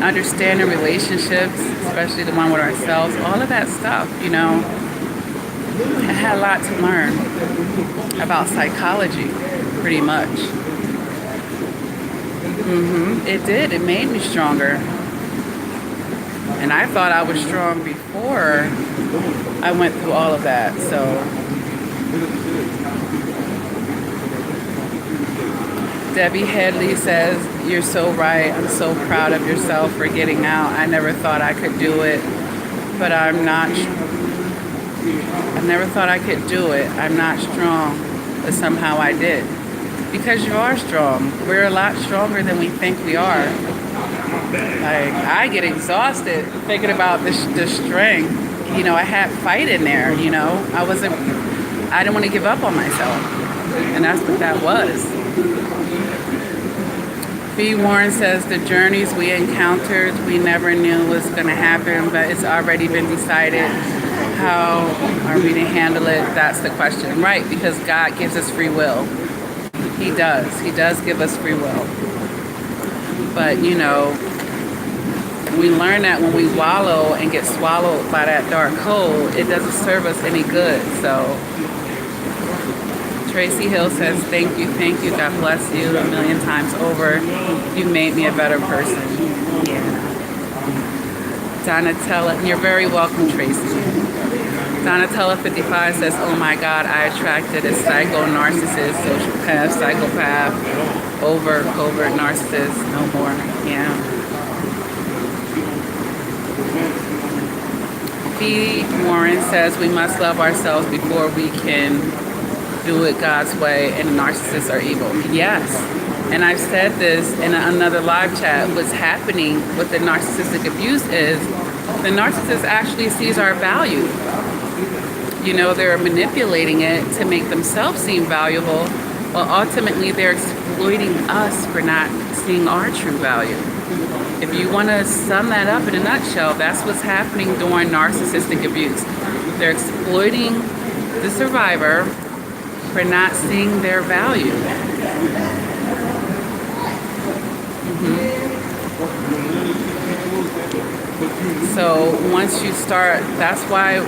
understanding relationships, especially the one with ourselves, all of that stuff, you know. I had a lot to learn about psychology, pretty much. It did. It made me stronger. And I thought I was strong before I went through all of that. So Debbie Headley says, "You're so right. I'm so proud of yourself for getting out. I never thought I could do it, but I never thought I could do it. I'm not strong, but somehow I did." Because you are strong. We're a lot stronger than we think we are. Like, I get exhausted thinking about the strength. You know, I had fight in there, you know. I didn't want to give up on myself. And that's what that was. B. Warren says, "The journeys we encountered, we never knew was going to happen, but it's already been decided. How are we to handle it? That's the question." Right, because God gives us free will. He does. He does give us free will. But, you know, we learn that when we wallow and get swallowed by that dark hole, it doesn't serve us any good. So Tracy Hill says, thank you, God bless you a million times over. You made me a better person." Yeah. Donatella, you're very welcome, Tracy. Donatella 55 says, "Oh my God, I attracted a psycho-narcissist, sociopath, psychopath, covert narcissist, no more." Yeah. B. Warren says, "We must love ourselves before we can do it God's way, and narcissists are evil." Yes. And I've said this in another live chat. What's happening with the narcissistic abuse is the narcissist actually sees our value. You know, they're manipulating it to make themselves seem valuable, but ultimately they're exploiting us for not seeing our true value. If you want to sum that up in a nutshell, that's what's happening during narcissistic abuse. They're exploiting the survivor for not seeing their value. So once you start, that's why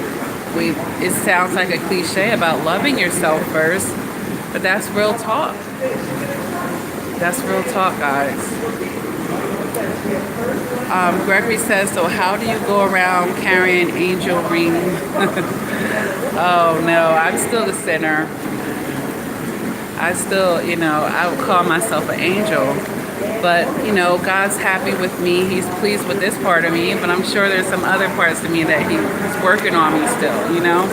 it sounds like a cliche about loving yourself first, but that's real talk. That's real talk, guys. Gregory says, "So how do you go around carrying angel ring?" Oh no, I'm still the sinner. I still, you know, I would call myself an angel. But, you know, God's happy with me. He's pleased with this part of me. But I'm sure there's some other parts of me that He's working on me still, you know.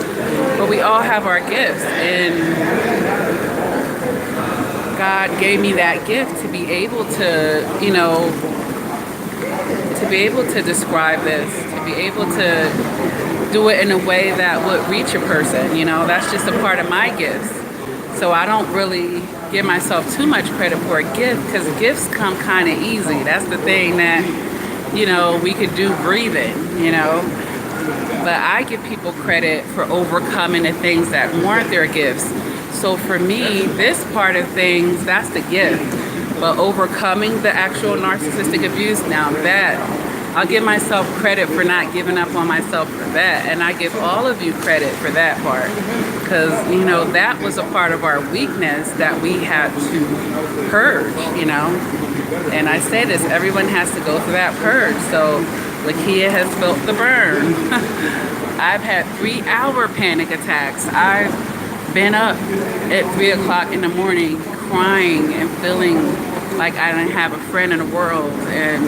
But we all have our gifts. And God gave me that gift to be able to, you know, to be able to describe this, to be able to do it in a way that would reach a person, you know. That's just a part of my gifts. So I don't really give myself too much credit for a gift because gifts come kind of easy. That's the thing that, you know, we could do breathing, you know. But I give people credit for overcoming the things that weren't their gifts. So for me, this part of things, that's the gift. But overcoming the actual narcissistic abuse, now that, I'll give myself credit for not giving up on myself for that. And I give all of you credit for that part. Because, you know, that was a part of our weakness that we had to purge, you know. And I say this, everyone has to go through that purge. So Lakia has felt the burn. I've had 3-hour panic attacks. I've been up at 3 o'clock in the morning crying and feeling like I didn't have a friend in the world. And,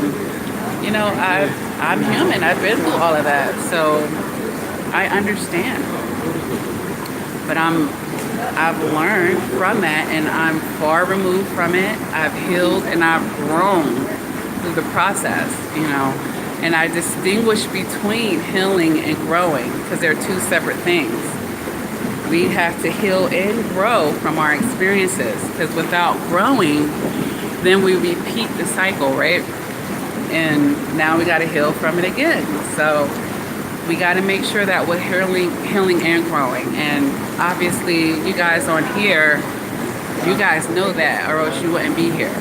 you know, I'm human. I've been through all of that. So I understand. But I've learned from that, and I'm far removed from it. I've healed and I've grown through the process, you know. And I distinguish between healing and growing because they're two separate things. We have to heal and grow from our experiences, because without growing, then we repeat the cycle, right? And now we got to heal from it again. So we got to make sure that we're healing and growing. And obviously, you guys on here, you guys know that, or else you wouldn't be here.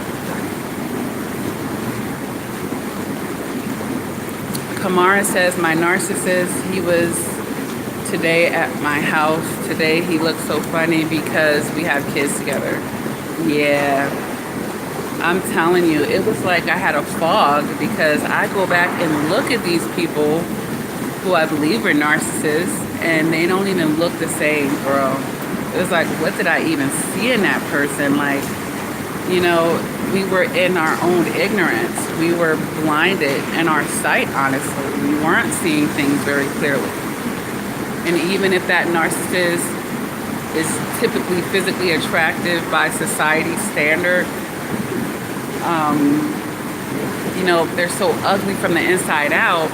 Kamara says, my narcissist, he was today at my house. Today he looked so funny because we have kids together. Yeah, I'm telling you, it was like I had a fog, because I go back and look at these people who I believe are narcissists, and they don't even look the same, bro. It was like, what did I even see in that person? Like, you know, we were in our own ignorance. We were blinded in our sight, honestly. We weren't seeing things very clearly. And even if that narcissist is typically physically attractive by society's standard, you know, they're so ugly from the inside out,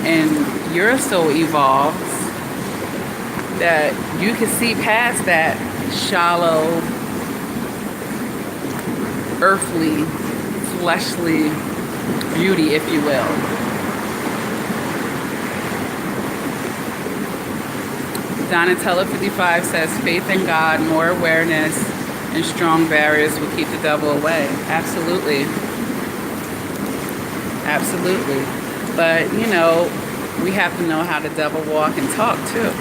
and you're so evolved that you can see past that shallow, earthly, fleshly beauty, if you will. Donatella 55 says, faith in God, more awareness, and strong barriers will keep the devil away. Absolutely. Absolutely. But, you know, we have to know how the devil walk and talk, too.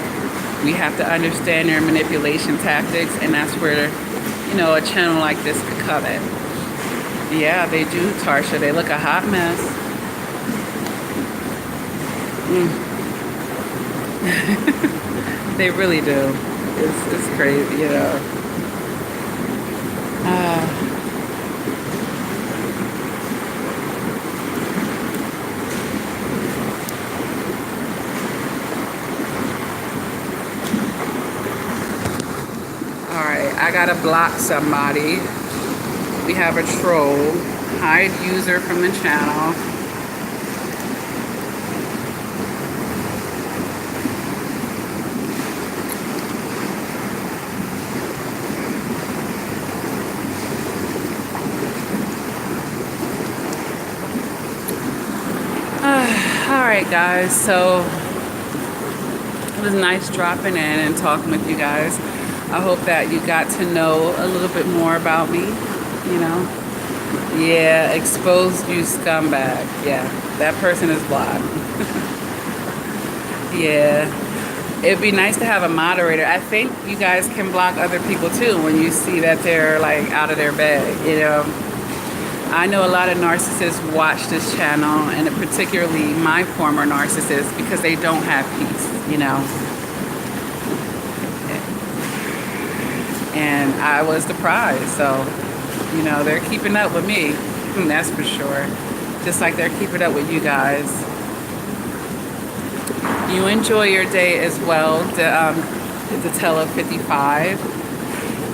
We have to understand their manipulation tactics, and that's where, you know, a channel like this could come in. Yeah, they do, Tarsha. They look a hot mess. They really do. It's crazy, you know. Alright, I gotta block somebody. We have a troll. Hide user from the channel. Alright guys, so it was nice dropping in and talking with you guys. I hope that you got to know a little bit more about me, you know. Yeah, exposed you scumbag. Yeah, that person is blocked. Yeah, it'd be nice to have a moderator. I think you guys can block other people too when you see that they're like out of their bag, you know. I know a lot of narcissists watch this channel, and particularly my former narcissists, because they don't have peace, you know. And I was the prize, so, you know, they're keeping up with me, that's for sure. Just like they're keeping up with you guys. You enjoy your day as well, the Tella 55.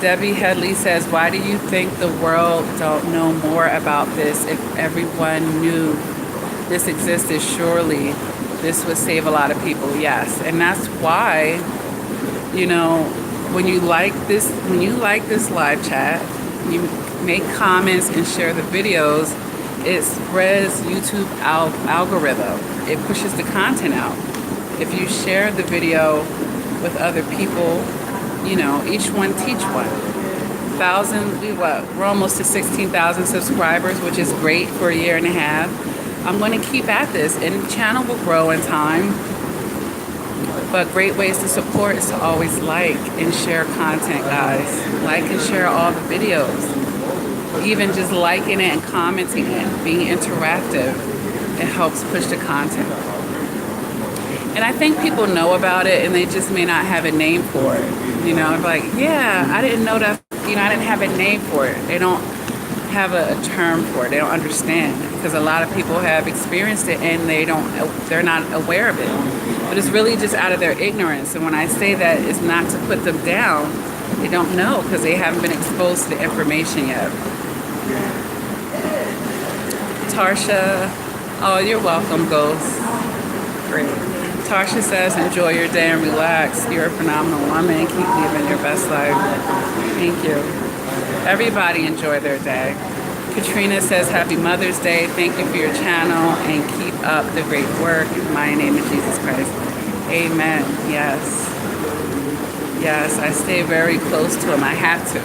Debbie Headley says, why do you think the world don't know more about this? If everyone knew this existed, surely this would save a lot of people. Yes, and that's why, you know, when you like this live chat, you make comments and share the videos, it spreads YouTube algorithm. It pushes the content out. If you share the video with other people, you know, each one teach one. We're almost to 16,000 subscribers, which is great for a year and a half. I'm going to keep at this, and the channel will grow in time. But great ways to support is to always like and share content, guys. Like and share all the videos. Even just liking it and commenting it, being interactive, it helps push the content. And I think people know about it, and they just may not have a name for it. You know, like, yeah, I didn't know that, you know, I didn't have a name for it. They don't have a term for it. They don't understand, because a lot of people have experienced it and they're not aware of it. But it's really just out of their ignorance. And when I say that, it's not to put them down. They don't know because they haven't been exposed to the information yet. Tarsha, oh, you're welcome, Ghost. Great. Tarsha says, enjoy your day and relax. You're a phenomenal woman. Keep living your best life. Thank you. Everybody enjoy their day. Katrina says, happy Mother's Day. Thank you for your channel and keep up the great work. In the mighty name of Jesus Christ. Amen. Yes. Yes, I stay very close to him. I have to.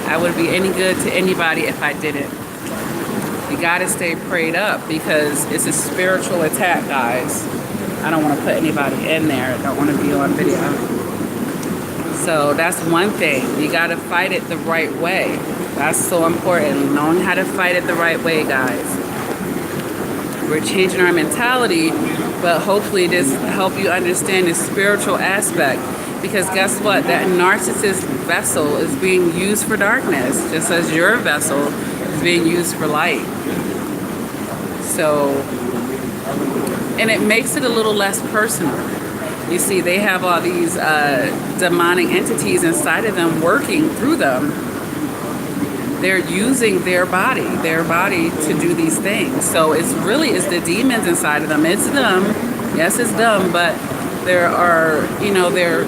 I wouldn't be any good to anybody if I didn't. You got to stay prayed up because it's a spiritual attack, guys. I don't want to put anybody in there. I don't want to be on video. So that's one thing. You got to fight it the right way. That's so important. Knowing how to fight it the right way, guys. We're changing our mentality, but hopefully this help you understand the spiritual aspect. Because guess what? That narcissist vessel is being used for darkness, just as your vessel is being used for light. So, and it makes it a little less personal. You see, they have all these demonic entities inside of them working through them. They're using their body to do these things. So it's the demons inside of them. It's them. Yes, it's them, but there are, they're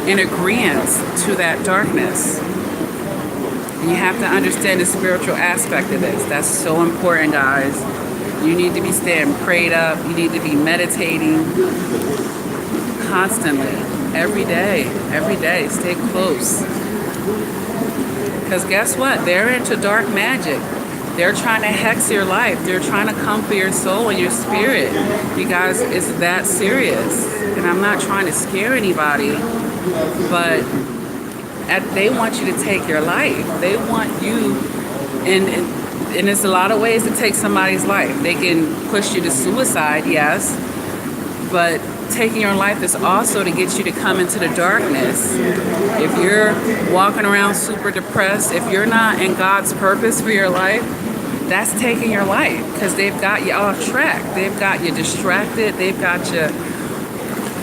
in agreement to that darkness. And you have to understand the spiritual aspect of this. That's so important, guys. You need to be staying prayed up. You need to be meditating constantly, every day. Stay close. Because guess what? They're into dark magic. They're trying to hex your life. They're trying to come for your soul and your spirit. You guys, it's that serious. And I'm not trying to scare anybody, but they want you to take your life. They want you, and there's a lot of ways to take somebody's life. They can push you to suicide, yes, but taking your life is also to get you to come into the darkness. If you're walking around super depressed, if you're not in God's purpose for your life, that's taking your life because they've got you off track. They've got you distracted. They've got you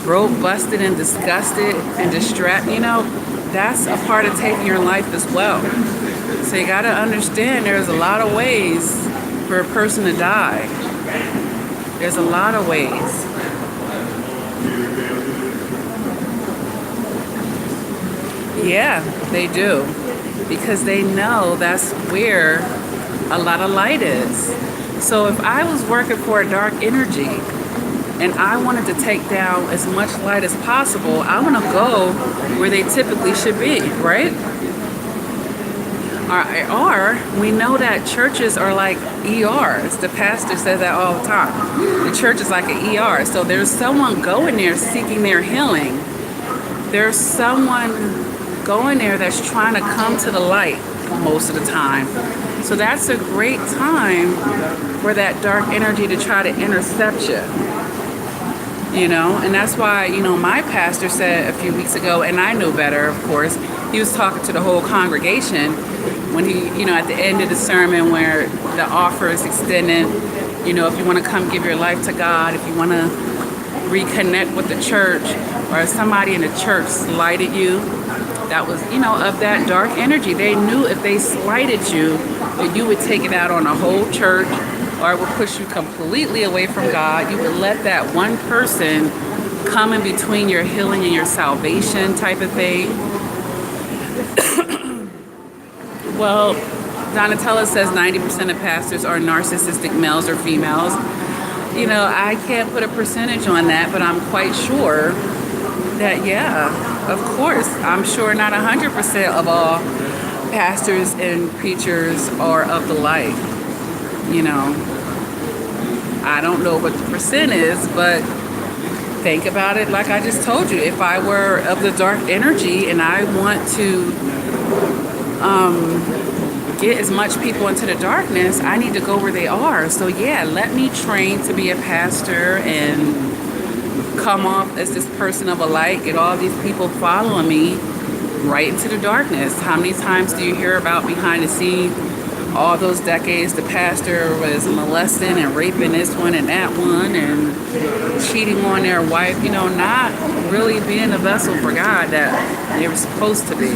broke, busted, and disgusted and distracted. That's a part of taking your life as well. So you got to understand there's a lot of ways for a person to die. There's a lot of ways. Yeah, they do. Because they know that's where a lot of light is. So if I was working for a dark energy and I wanted to take down as much light as possible, I want to go where they typically should be, right? Or we know that churches are like ERs. The pastor says that all the time. The church is like an ER. So there's someone going there seeking their healing. There's someone going there that's trying to come to the light most of the time. So that's a great time for that dark energy to try to intercept you. And that's why, my pastor said a few weeks ago, and I knew better, of course, he was talking to the whole congregation when he, at the end of the sermon where the offer is extended, if you want to come give your life to God, if you want to reconnect with the church, or if somebody in the church slighted you, that was, of that dark energy. They knew if they slighted you, that you would take it out on a whole church, or it would push you completely away from God. You would let that one person come in between your healing and your salvation type of thing. Well, Donatella says 90% of pastors are narcissistic males or females. I can't put a percentage on that, but I'm quite sure that, yeah, of course, I'm sure not 100% of all pastors and preachers are of the light. I don't know what the percent is, but think about it like I just told you. If I were of the dark energy and I want to get as much people into the darkness, I need to go where they are. So yeah, let me train to be a pastor and come off as this person of a light, get all these people following me right into the darkness. How many times do you hear about behind the scenes, all those decades the pastor was molesting and raping this one and that one and cheating on their wife, not really being a vessel for God that they were supposed to be.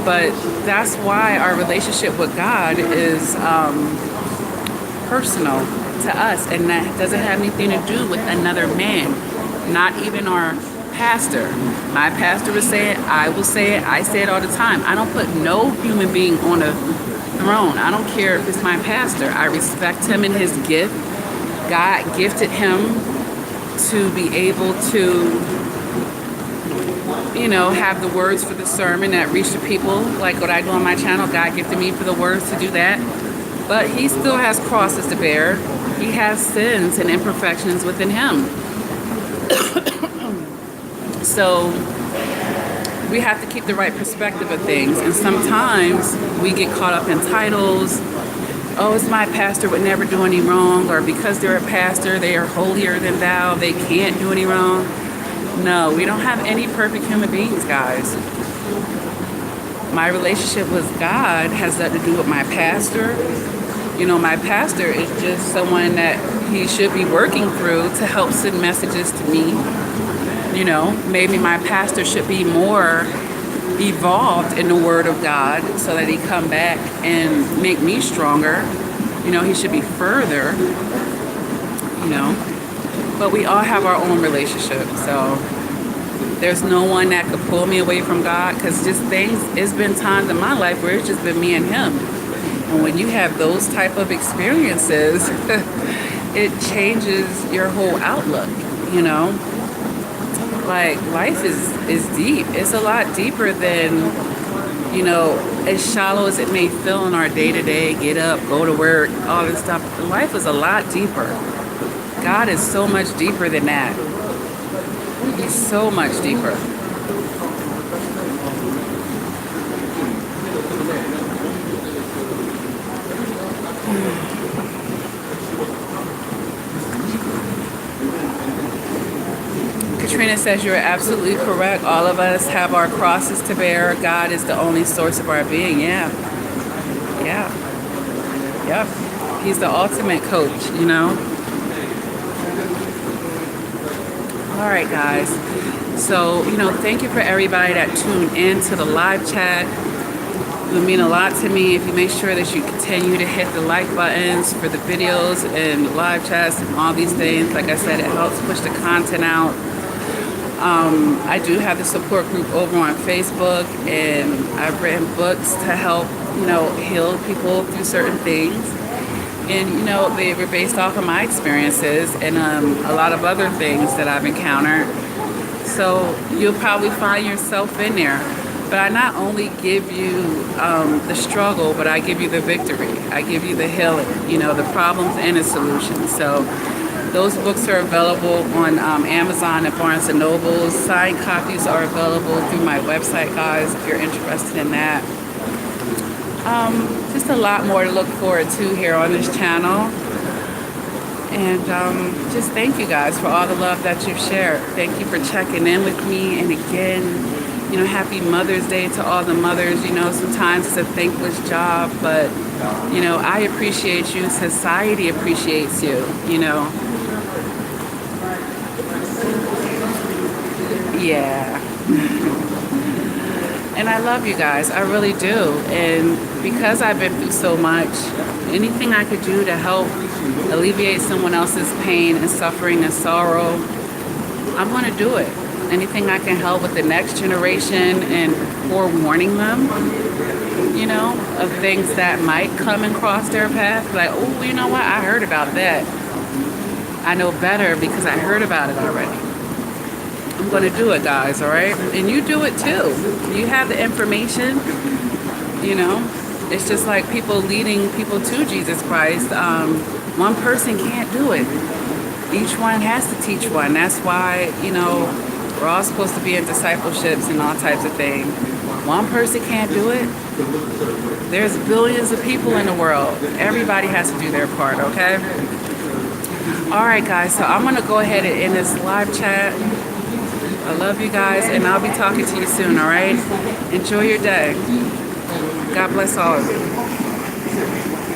But that's why our relationship with God is personal to us, and that doesn't have anything to do with another man, not even our pastor. My pastor would say it, I will say it, I say it all the time. I don't put no human being on a throne. I don't care if it's my pastor. I respect him and his gift. God gifted him to be able to, you know, have the words for the sermon that reach the people, like what I do on my channel. God gifted me for the words to do that. But he still has crosses to bear. He has sins and imperfections within him. So we have to keep the right perspective of things. And sometimes we get caught up in titles. Oh, it's my pastor would never do any wrong, or because they're a pastor, they are holier than thou, they can't do any wrong. No, we don't have any perfect human beings, guys. My relationship with God has nothing to do with my pastor. You know, my pastor is just someone that he should be working through to help send messages to me. You know, maybe my pastor should be more evolved in the Word of God so that he come back and make me stronger. You know, he should be further, you know. But we all have our own relationship, so there's no one that could pull me away from God, because just things, it's been times in my life where it's just been me and him. And when you have those type of experiences, it changes your whole outlook, you know. Like, life is deep. It's a lot deeper than, you know, as shallow as it may feel in our day-to-day, get up, go to work, all this stuff. Life is a lot deeper. God is so much deeper than that. He's so much deeper. Katrina says you're absolutely correct. All of us have our crosses to bear. God is the only source of our being. Yeah. He's the ultimate coach, you know. All right, guys. So, you know, thank you for everybody that tuned in to the live chat. It would mean a lot to me if you make sure that you continue to hit the like buttons for the videos and the live chats and all these things. Like I said, it helps push the content out. I do have the support group over on Facebook, and I've written books to help, you know, heal people through certain things. And, you know, they were based off of my experiences and a lot of other things that I've encountered. So you'll probably find yourself in there. But I not only give you the struggle, but I give you the victory. I give you the healing, you know, the problems and the solutions. So those books are available on Amazon and Barnes & Noble. Signed copies are available through my website, guys, if you're interested in that. Just a lot more to look forward to here on this channel. And just thank you guys for all the love that you've shared. Thank you for checking in with me. And again, you know, happy Mother's Day to all the mothers. You know, sometimes it's a thankless job, but, you know, I appreciate you. Society appreciates you, you know. Yeah. And I love you guys. I really do. And because I've been through so much, anything I could do to help alleviate someone else's pain and suffering and sorrow, I'm going to do it. Anything I can help with the next generation and forewarning them, you know, of things that might come and cross their path. Like, oh, you know what? I heard about that. I know better because I heard about it already. I'm going to do it, guys, all right? And you do it too. You have the information, you know. It's just like people leading people to Jesus Christ. One person can't do it. Each one has to teach one. That's why, you know, we're all supposed to be in discipleships and all types of things. One person can't do it. There's billions of people in the world. Everybody has to do their part, okay? All right, guys, so I'm going to go ahead and end this live chat. I love you guys, and I'll be talking to you soon, all right? Enjoy your day. God bless all of you.